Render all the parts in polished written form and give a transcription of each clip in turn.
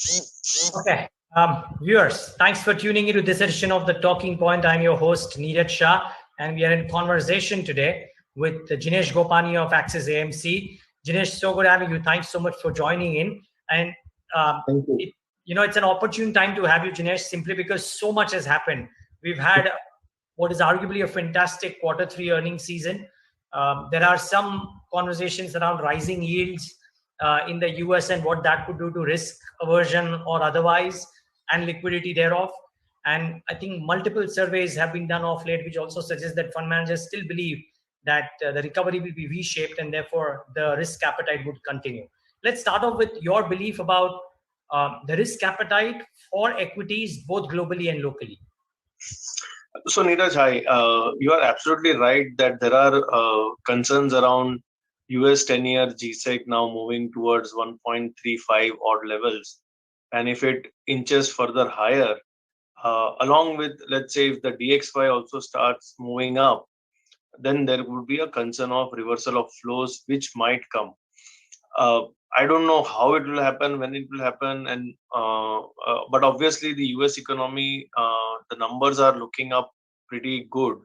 Okay. Viewers, thanks for tuning into this edition of The Talking Point. I'm your host, Neeraj Shah, and we are in conversation today with Jinesh Gopani of Axis AMC. Jinesh, so good having you. Thanks so much for joining in. And, Thank you. it's an opportune time to have you, Jinesh, simply because so much has happened. We've had what is arguably a fantastic quarter 3 earnings season. There are some conversations around rising yields in the US and what that could do to risk aversion or otherwise and liquidity thereof. And I think multiple surveys have been done of late, which also suggest that fund managers still believe that the recovery will be V-shaped and therefore the risk appetite would continue. Let's start off with your belief about the risk appetite for equities, both globally and locally. So, Neeraj, hi. You are absolutely right that there are concerns around US 10-year GSEC now moving towards 1.35 odd levels. And if it inches further higher, along with, let's say, if the DXY also starts moving up, then there would be a concern of reversal of flows, which might come. I don't know how it will happen, when it will happen, and but obviously the US economy, the numbers are looking up pretty good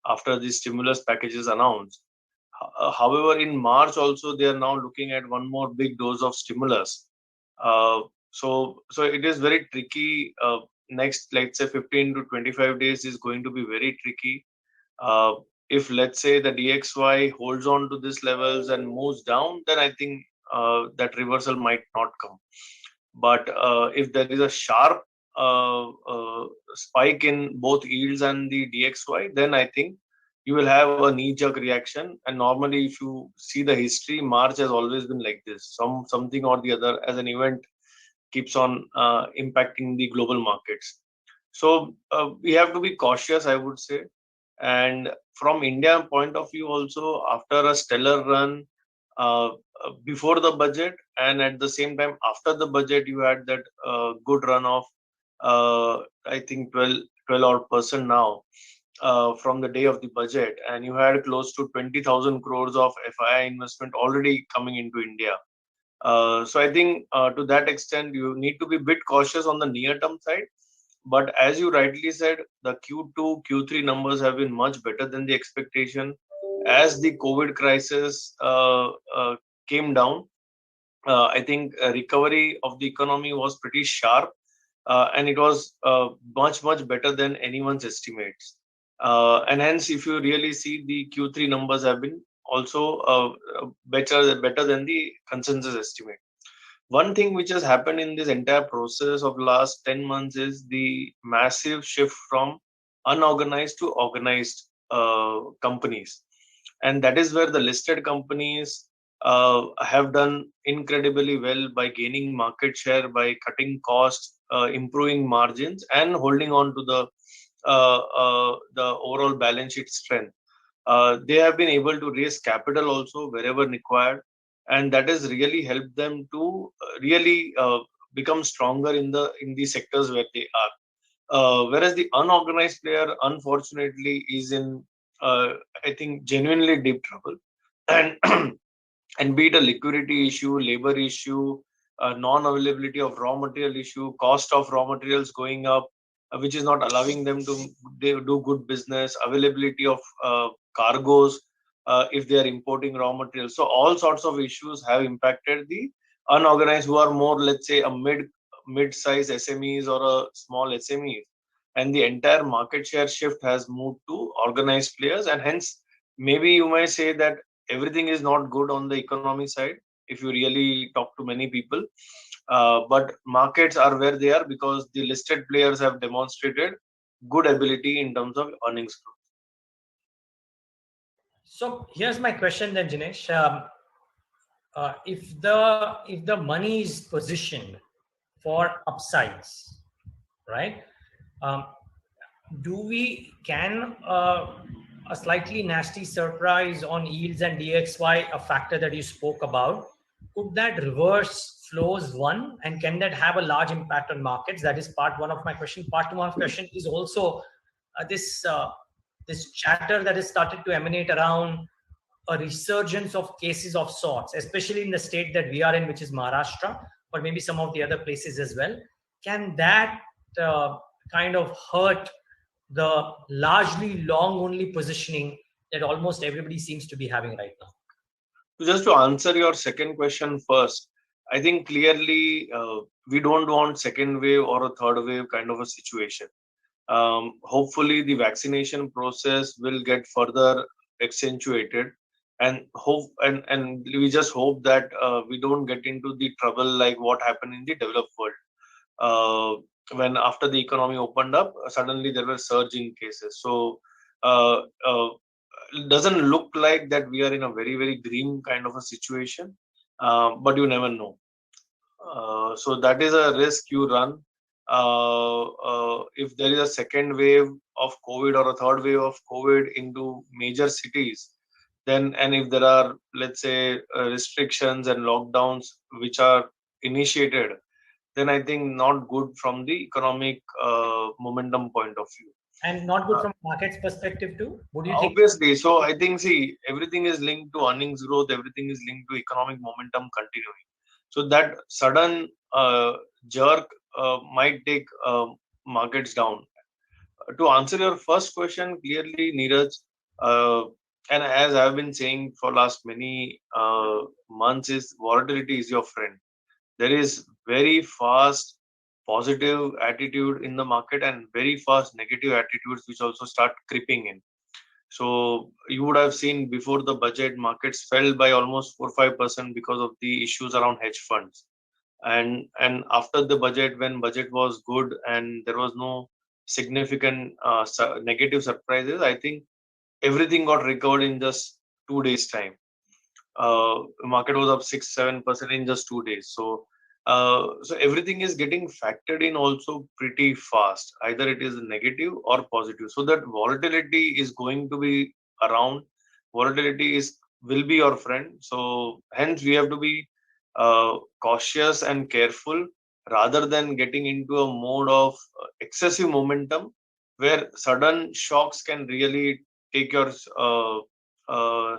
after the stimulus packages announced. However, in March also they are now looking at one more big dose of stimulus. So it is very tricky. Next, let's say 15 to 25 days is going to be very tricky. If let's say the DXY holds on to these levels and moves down, then I think that reversal might not come. But if there is a sharp spike in both yields and the DXY, then I think you will have a knee-jerk reaction. And normally, if you see the history, March has always been like this. Something or the other as an event keeps on impacting the global markets. So we have to be cautious, I would say. And from India point of view also, after a stellar run before the budget and at the same time after the budget, you had that good run of I think 12 odd percent now from the day of the budget, and you had close to 20,000 crores of FII investment already coming into India. So I think to that extent you need to be a bit cautious on the near term side. But as you rightly said, the Q2, Q3 numbers have been much better than the expectation. As the COVID crisis came down, I think recovery of the economy was pretty sharp, and it was much better than anyone's estimates. And hence, if you really see, the Q3 numbers have been also better than the consensus estimate. One thing which has happened in this entire process of last 10 months is the massive shift from unorganized to organized companies. And that is where the listed companies have done incredibly well by gaining market share, by cutting costs, improving margins, and holding on to the overall balance sheet strength. They have been able to raise capital also wherever required, and that has really helped them to really become stronger in the sectors where they are. Whereas the unorganized player, unfortunately, is in I think genuinely deep trouble, and and be it a liquidity issue, labor issue, non-availability of raw material issue, cost of raw materials going up, which is not allowing them to do good business, availability of cargoes if they are importing raw materials. So all sorts of issues have impacted the unorganized, who are more, let's say, a mid-size SMEs or a small SMEs. And the entire market share shift has moved to organized players. And hence, maybe you might say that everything is not good on the economy side if you really talk to many people. But markets are where they are because the listed players have demonstrated good ability in terms of earnings growth. So here's my question then, Jinesh. If the money is positioned for upsides, right? Can a slightly nasty surprise on yields and DXY, a factor that you spoke about, could that reverse flows one, and can that have a large impact on markets? That is part one of my question. Part two of my question is also this chatter that has started to emanate around a resurgence of cases of sorts, especially in the state that we are in, which is Maharashtra, but maybe some of the other places as well. Can that kind of hurt the largely long only positioning that almost everybody seems to be having right now? Just to answer your second question first, I think clearly we don't want second wave or a third wave kind of a situation. Hopefully, the vaccination process will get further accentuated, and we just hope that we don't get into the trouble like what happened in the developed world. When after the economy opened up, suddenly there were surge in cases. So uh, uh, it doesn't look like that we are in a very green kind of a situation, but you never know. So that is a risk you run. If there is a second wave of COVID or a third wave of COVID into major cities, then and if there are, let's say, restrictions and lockdowns which are initiated, then I think not good from the economic momentum point of view. And not good from market's perspective too. Would you think? Obviously, so I think, see, everything is linked to earnings growth, everything is linked to economic momentum continuing. So that sudden jerk might take markets down. To answer your first question clearly, Neeraj, uh, and as I've been saying for last many months, is volatility is your friend. There is very fast positive attitude in the market and very fast negative attitudes which also start creeping in. So you would have seen before the budget, markets fell by almost 4-5% because of the issues around hedge funds. And after the budget, when budget was good and there was no significant negative surprises, I think everything got recovered in just 2 days time. Market was up 6-7% in just 2 days. So everything is getting factored in also pretty fast. Either it is negative or positive. So that volatility is going to be around. Volatility is will be your friend. So hence we have to be cautious and careful rather than getting into a mode of excessive momentum where sudden shocks can really take your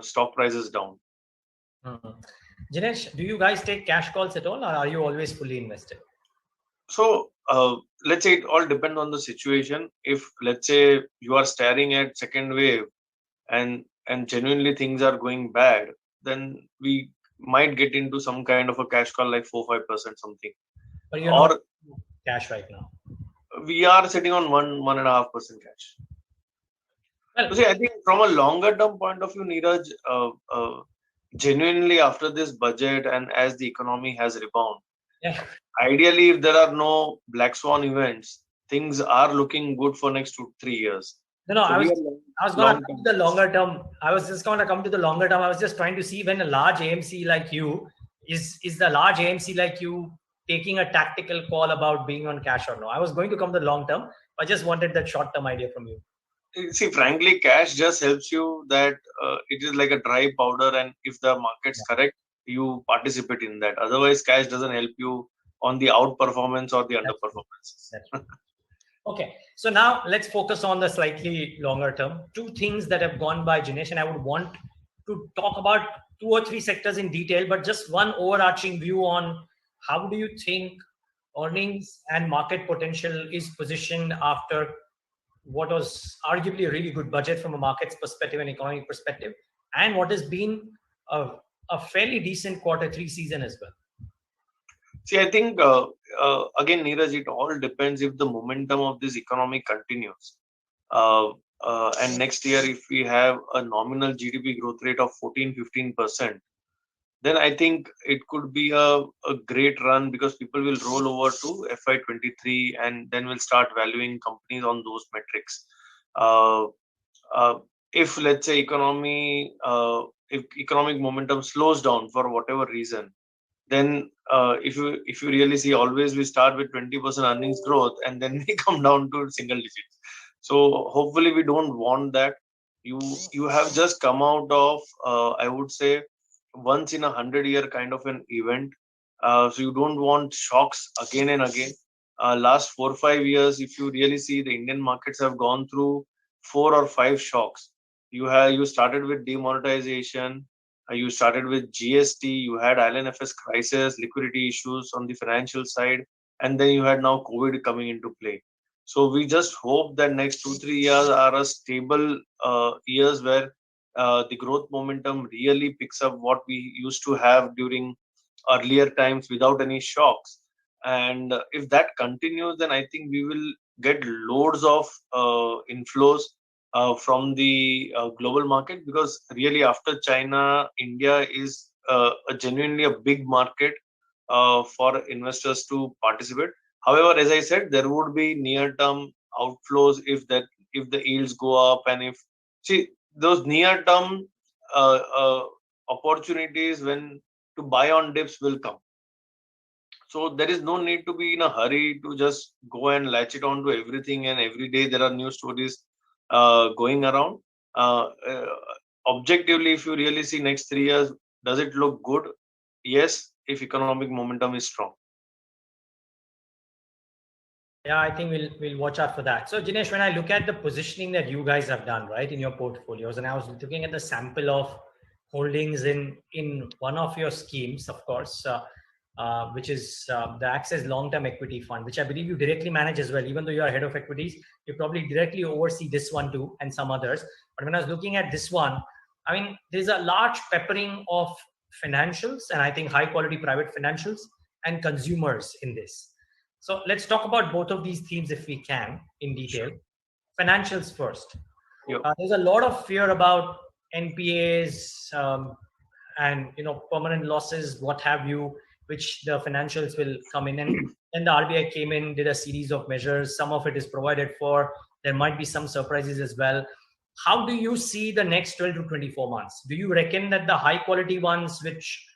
stock prices down. Mhm. Jinesh, do you guys take cash calls at all, or are you always fully invested? So let's say it all depends on the situation. If let's say you are staring at second wave and genuinely things are going bad, then we might get into some kind of a cash call like 4-5% something. But you're not Or cash right now. we are sitting on 1.5% cash. Well, So see, I think from a longer term point of view, Neeraj, genuinely after this budget and as the economy has rebound, yeah. ideally, if there are no black swan events, things are looking good for next 2-3 years. No, So I we was are gonna long come to term. the longer term. I was just gonna come to the longer term. I was just trying to see when a large AMC like you is the large AMC like you taking a tactical call about being on cash or no. I was going to come to the long term. I just wanted that short term idea from you. See, frankly, cash just helps you that it is like a dry powder, and if the market's correct, you participate in that. Otherwise, cash doesn't help you on the outperformance or the That's true. underperformance. That's true. Okay, so now let's focus on the slightly longer term. Two things that have gone by, Jinesh, and I would want to talk about 2 or 3 sectors in detail, but just one overarching view on how do you think earnings and market potential is positioned after what was arguably a really good budget from a market's perspective and economic perspective, and what has been a fairly decent quarter 3 season as well. See, I think again, Neeraj, it all depends if the momentum of this economy continues. Uh, and next year, if we have a nominal GDP growth rate of 14-15%, then I think it could be a great run because people will roll over to FY23 and then will start valuing companies on those metrics. Uh, uh, if let's say if economic momentum slows down for whatever reason, then if you really see, always we start with 20% earnings growth and then we come down to single digits. So hopefully we don't want that. You have just come out of I would say once in 100-year kind of an event. So you don't want shocks again and again. Last 4-5 years, if you really see, the Indian markets have gone through 4 or 5 shocks. You started with demonetization, You started with GST, you had IL&FS crisis, liquidity issues on the financial side, and then you had now COVID coming into play. So we just hope that next 2-3 years are a stable years where the growth momentum really picks up what we used to have during earlier times without any shocks. And if that continues, then I think we will get loads of inflows from the global market, because really after China, India is a genuinely a big market for investors to participate. However, as I said, there would be near-term outflows if the yields go up, and if see those near-term opportunities when to buy on dips will come. So there is no need to be in a hurry to just go and latch it on to everything, and every day there are new stories going around. Uh, Objectively, if you really see next 3 years, does it look good? Yes, if economic momentum is strong. Yeah, I think we'll watch out for that. So Jinesh, when I look at the positioning that you guys have done right in your portfolios, and I was looking at the sample of holdings in one of your schemes, of course, which is the Access Long-Term Equity Fund, which I believe you directly manage as well. Even though you are head of equities, you probably directly oversee this one too and some others. But when I was looking at this one, I mean, there's a large peppering of financials, and I think high quality private financials and consumers in this. So let's talk about both of these themes if we can in detail. Sure. Financials first. Yep. There's a lot of fear about NPAs and permanent losses, what have you, which the financials will come in. And then the RBI came in, did a series of measures. Some of it is provided for. There might be some surprises as well. How do you see the next 12 to 24 months? Do you reckon that the high quality ones, which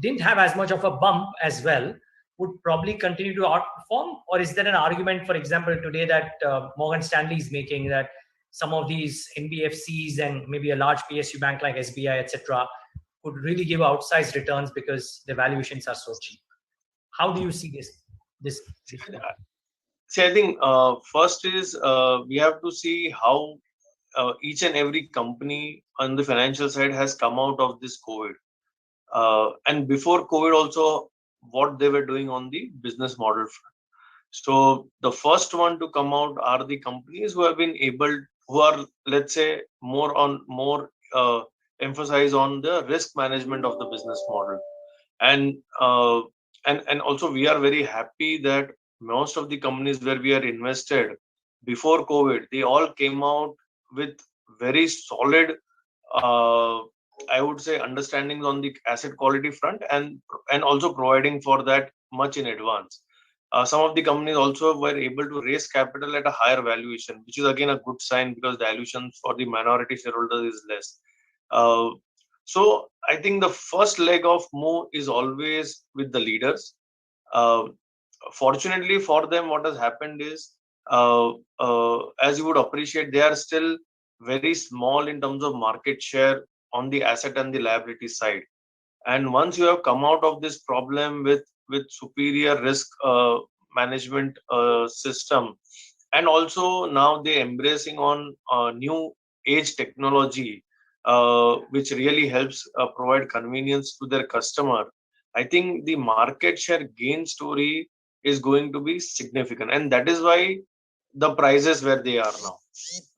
didn't have as much of a bump as well, would probably continue to outperform? Or is there an argument, for example, today that Morgan Stanley is making, that some of these NBFCs and maybe a large PSU bank like SBI, etc., could really give outsized returns because the valuations are so cheap? How do you see this See, I think first is we have to see how each and every company on the financial side has come out of this COVID. And before COVID also, what they were doing on the business model front. So the first one to come out are the companies who have been able, who are, let's say, more emphasize on the risk management of the business model. And and also we are very happy that most of the companies where we are invested before COVID, they all came out with very solid I would say understandings on the asset quality front, and also providing for that much in advance. Some of the companies also were able to raise capital at a higher valuation, which is again a good sign because dilution for the minority shareholders is less. Uh, so I think the first leg of move is always with the leaders. Uh, Fortunately for them, what has happened is, as you would appreciate, they are still very small in terms of market share on the asset and the liability side. And once you have come out of this problem with superior risk management system, and also now they embracing on new age technology, which really helps provide convenience to their customer. I think the market share gain story is going to be significant, and that is why the prices where they are now,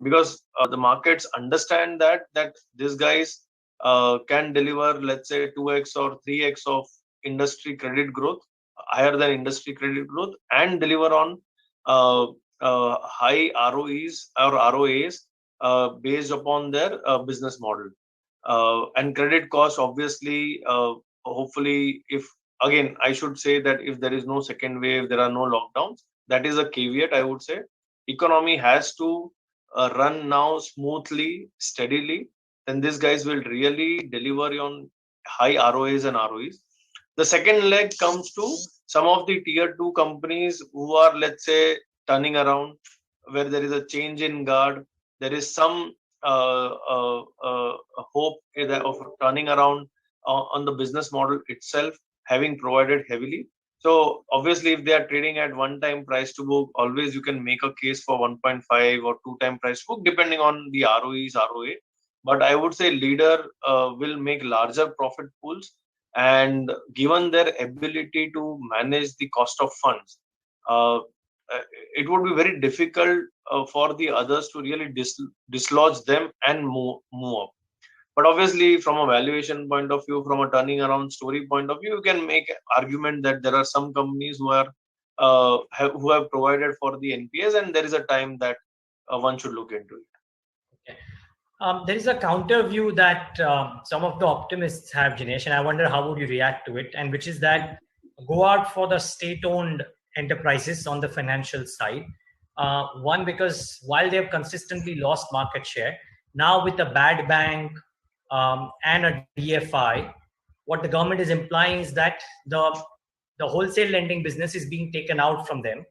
because the markets understand that these guys can deliver, let's say, 2x or 3x of industry credit growth, higher than industry credit growth, and deliver on uh, high ROEs or ROAs based upon their business model. And credit cost, obviously, hopefully, if again, I should say that if there is no second wave, there are no lockdowns. That is a caveat, I would say. Economy has to run now smoothly, steadily. Then these guys will really deliver on high ROAs and ROEs. The second leg comes to some of the tier two companies who are, let's say, turning around, where there is a change in guard. There is some hope of turning around on the business model itself, having provided heavily. So obviously, if they are trading at one time price to book, always you can make a case for 1.5 or 2 time price to book, depending on the ROEs, ROA. but I would say leader will make larger profit pools, and given their ability to manage the cost of funds, uh, it would be very difficult for the others to really dislodge them and move up. But obviously, from a valuation point of view, from a turning around story point of view, you can make an argument that there are some companies who are who have provided for the NPS, and there is a time that one should look into it. Okay. There is a counter view that some of the optimists have, Jinesh, and I wonder how would you react to it, and which is that go out for the state-owned enterprises on the financial side. One, because while they have consistently lost market share, now with a bad bank and a DFI, what the government is implying is that the wholesale lending business is being taken out from them,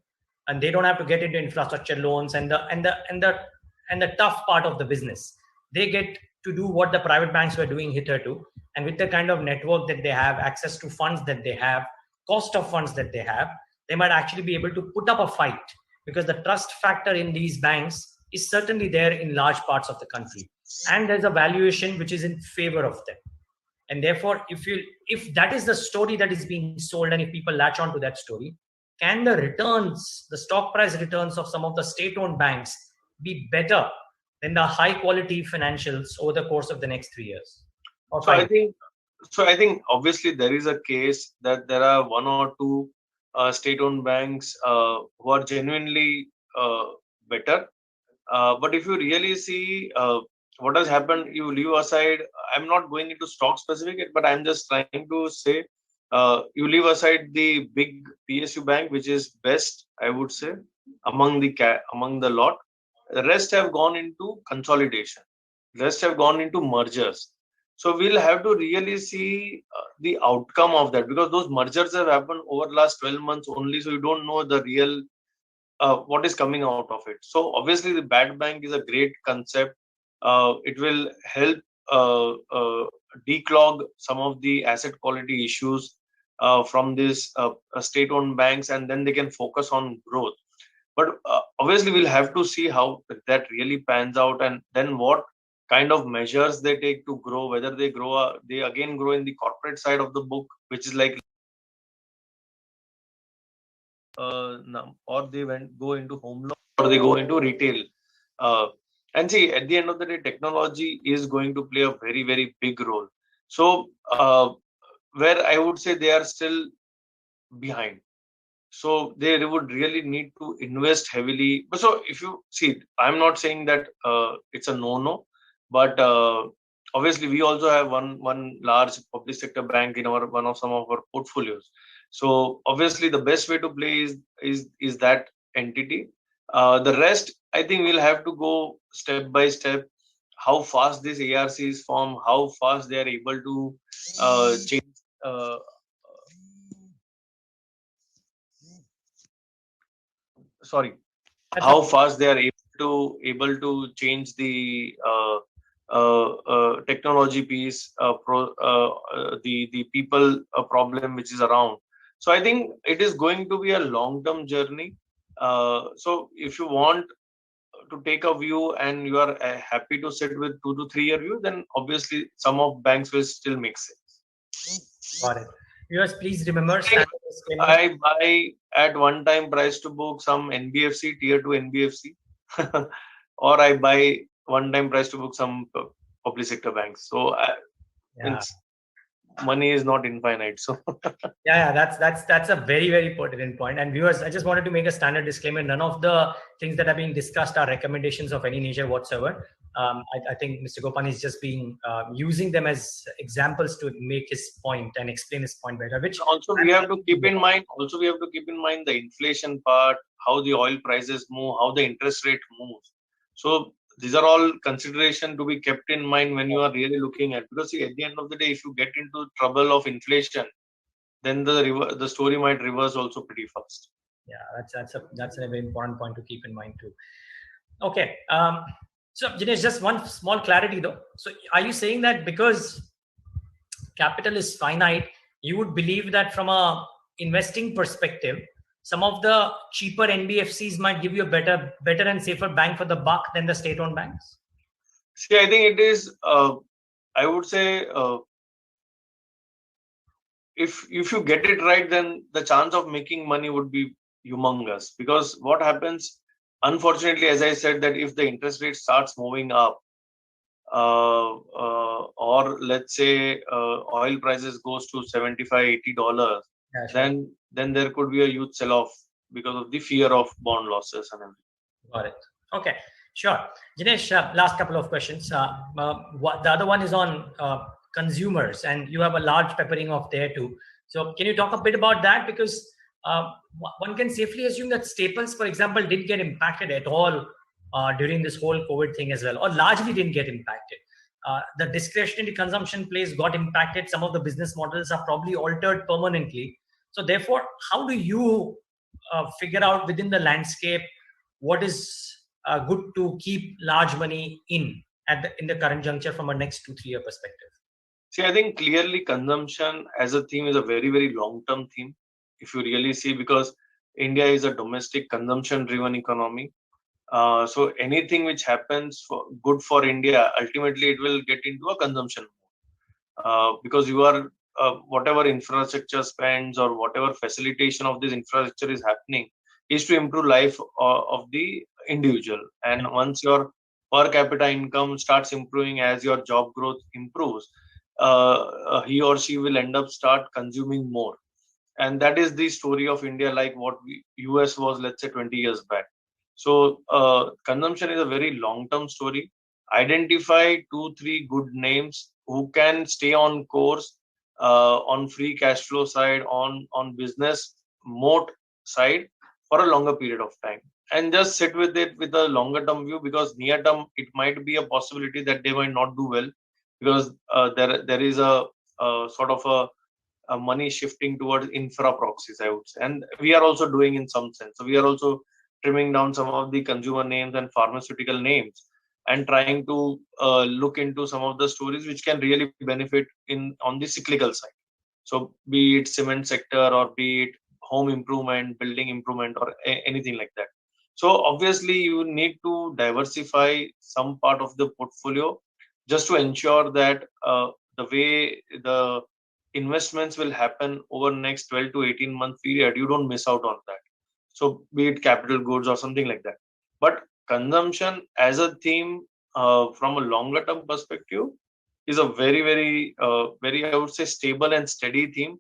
and they don't have to get into infrastructure loans and the tough part of the business. They get to do what the private banks were doing hitherto, and with the kind of network that they have, access to funds that they have, cost of funds that they have, they might actually be able to put up a fight, because the trust factor in these banks is certainly there in large parts of the country, and there's a valuation which is in favor of them. And therefore, if that is the story that is being sold, and if people latch on to that story, can the returns, the stock price returns of some of the state-owned banks be better than the high-quality financials over the course of the next 3 years? Or So I 5? think, I think obviously there is a case that there are one or two state-owned banks who are genuinely better. But if you really see what has happened, you leave aside. I'm not going into stock specific, but I'm just trying to say you leave aside the big PSU bank, which is best, I would say, among the lot. The rest have gone into consolidation. The rest have gone into mergers. So we'll have to really see the outcome of that, because those mergers have happened over the last 12 months only. So you don't know the real what is coming out of it. So obviously, the bad bank is a great concept. It will help declog some of the asset quality issues from these state-owned banks, and then they can focus on growth. But obviously, we'll have to see how that really pans out, and then what kind of measures they take to grow. Whether they grow, they again grow in the corporate side of the book, which is like or they go into home loan, or they go into retail. Uh, and see, at the end of the day, technology is going to play a very, very big role. So, where I would say they are still behind. So they would really need to invest heavily. But so if you see, I'm not saying that it's a no, but obviously we also have one large public sector bank in our one of some of our portfolios. So obviously the best way to play is that entity. The rest, I think we'll have to go step by step. How fast these ARCs form, how fast they are able to change. Sorry, That's how okay. fast they are able to change the technology piece, the people problem which is around. So I think it is going to be a long term journey. So if you want to take a view and you are happy to sit with 2 to 3 year view, then obviously some of banks will still make sense. Got it. Viewers, please remember I think standard disclaimer. I buy at one time price to book some NBFC, tier 2 NBFC, or I buy one time price to book some public sector banks. So Yeah. it's, money is not infinite. So Yeah, that's a very, very pertinent point. And viewers, I just wanted to make a standard disclaimer. None of the things that are being discussed are recommendations of any nature whatsoever. I think Mr. Gopani is just being using them as examples to make his point and explain his point better. Which also we have to keep in mind. Also we have to keep in mind the inflation part, how the oil prices move, how the interest rate moves. So these are all consideration to be kept in mind when you are really looking at, because see, at the end of the day, if you get into trouble of inflation, then the story might reverse also pretty fast. Yeah, that's a very important point to keep in mind too. Okay. So Jinesh, just one small clarity though. So are you saying that because capital is finite, you would believe that from a investing perspective, some of the cheaper NBFCs might give you a better and safer bang for the buck than the state-owned banks? See, I think it is. I would say if you get it right, then the chance of making money would be humongous. Because what happens, unfortunately, as I said, that if the interest rate starts moving up, or let's say oil prices goes to 75 $80, Yeah, sure. then there could be a huge sell-off because of the fear of bond losses and everything. Got it. Okay, sure. Jinesh, last couple of questions. The other one is on consumers, and you have a large peppering of there too. So, can you talk a bit about that? Because one can safely assume that staples, for example, didn't get impacted at all during this whole COVID thing as well, or largely didn't get impacted. The discretionary consumption plays got impacted. Some of the business models are probably altered permanently. So, therefore, how do you figure out within the landscape what is good to keep large money in the current juncture from a next 2 3 year perspective? See, I think clearly consumption as a theme is a very, very long-term theme. If you really see, because India is a domestic consumption-driven economy. So anything which happens for good for India, ultimately it will get into a consumption mode. Because you are whatever infrastructure spends or whatever facilitation of this infrastructure is happening is to improve life of the individual. And once your per capita income starts improving as your job growth improves, he or she will end up start consuming more. And that is the story of India, like what US was, let's say, 20 years back. So consumption is a very long-term story. Identify 2 3 good names who can stay on course, on free cash flow side, on business moat side for a longer period of time, and just sit with it with a longer term view. Because near term it might be a possibility that they might not do well, because there is a sort of a money shifting towards infra proxies, I would say. And we are also doing in some sense. So we are also trimming down some of the consumer names and pharmaceutical names, and trying to look into some of the stories which can really benefit in on the cyclical side. So be it cement sector, or be it home improvement, building improvement, or anything like that. So obviously you need to diversify some part of the portfolio, just to ensure that the way the investments will happen over next 12 to 18 month period, you don't miss out on that. So be it capital goods or something like that. But consumption as a theme, from a longer term perspective, is a very, very, I would say, stable and steady theme.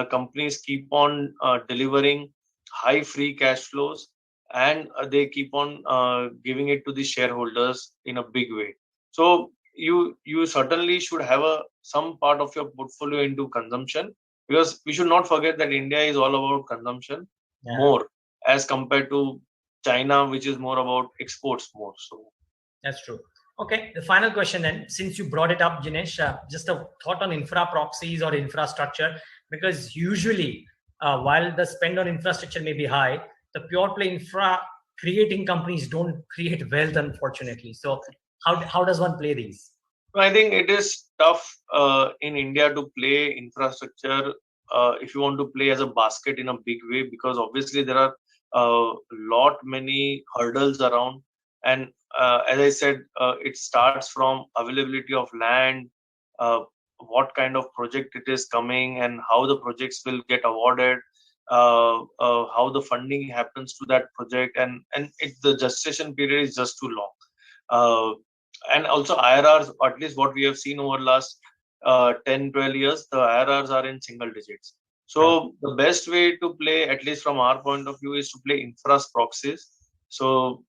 Companies keep on delivering high free cash flows, and they keep on giving it to the shareholders in a big way. So you certainly should have some part of your portfolio into consumption, because we should not forget that India is all about consumption more, as compared to China, which is more about exports more. So That's true. Okay, the final question then, since you brought it up, Jinesh, just a thought on infra proxies or infrastructure, because usually while the spend on infrastructure may be high, the pure play infra creating companies don't create wealth, unfortunately. So how does one play these? I think it is tough in India to play infrastructure if you want to play as a basket in a big way, because obviously there are lot many hurdles around. And as I said, it starts from availability of land, uh, what kind of project it is coming, and how the projects will get awarded, how the funding happens to that project, and the gestation period is just too long. And also IRRs, at least what we have seen over last 10, 12 years, the IRRs are in single digits. So the best way to play, at least from our point of view, is to play infra proxies. So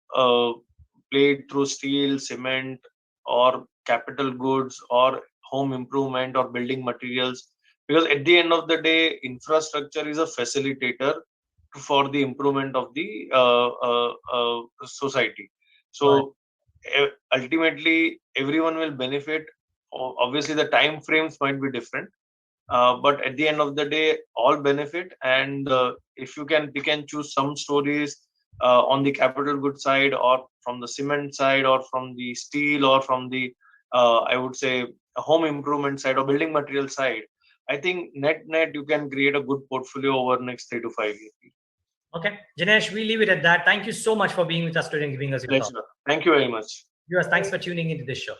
play it through steel, cement, or capital goods, or home improvement, or building materials. Because at the end of the day, infrastructure is a facilitator for the improvement of the society. So ultimately everyone will benefit. Obviously the time frames might be different, but at the end of the day all benefit. And if you can pick and choose some stories on the capital good side, or from the cement side, or from the steel, or from the I would say home improvement side, or building material side, I think net you can create a good portfolio over next 3 to 5 years. Okay, Jinesh, we leave it at that. Thank you so much for being with us today and giving us your thoughts. Pleasure. Thank you very much. Viewers, thanks for tuning into this show.